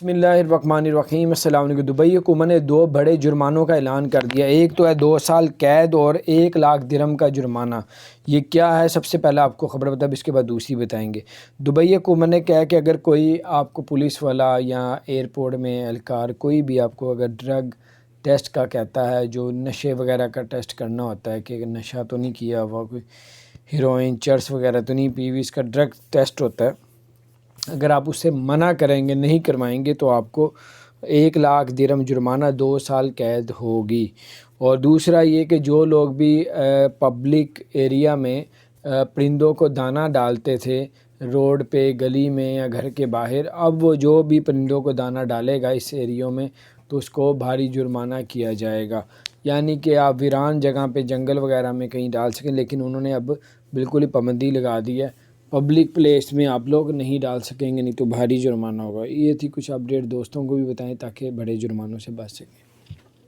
بسم اللہ الرحمن الرحیم۔ السلام علیکم۔ دبئی حکومت نے 2 بڑے جرمانوں کا اعلان کر دیا۔ ایک تو ہے 2 سال قید اور 1 لاکھ درہم کا جرمانہ۔ یہ کیا ہے؟ سب سے پہلے آپ کو خبر بتا، اس کے بعد دوسری بتائیں گے۔ دبئی حکومت نے کہا کہ اگر کوئی آپ کو پولیس والا یا ایئرپورٹ میں اہلکار کوئی بھی آپ کو اگر ڈرگ ٹیسٹ کا کہتا ہے، جو نشے وغیرہ کا ٹیسٹ کرنا ہوتا ہے کہ نشہ تو نہیں کیا ہوا، کوئی ہیروئن چرس وغیرہ تو نہیں پی ہوئی، اس کا ڈرگ ٹیسٹ ہوتا ہے، اگر آپ اسے منع کریں گے، نہیں کروائیں گے، تو آپ کو 1 لاکھ درہم جرمانہ، 2 سال قید ہوگی۔ اور دوسرا یہ کہ جو لوگ بھی پبلک ایریا میں پرندوں کو دانہ ڈالتے تھے، روڈ پہ، گلی میں یا گھر کے باہر، اب وہ جو بھی پرندوں کو دانہ ڈالے گا اس ایریوں میں تو اس کو بھاری جرمانہ کیا جائے گا۔ یعنی کہ آپ ویران جگہ پہ، جنگل وغیرہ میں کہیں ڈال سکیں، لیکن انہوں نے اب بالکل ہی پابندی لگا دی ہے، پبلک پلیس میں آپ لوگ نہیں ڈال سکیں گے، نہیں تو بھاری جرمانہ ہوگا۔ یہ تھی کچھ اپڈیٹ، دوستوں کو بھی بتائیں تاکہ بڑے جرمانوں سے بچ سکیں۔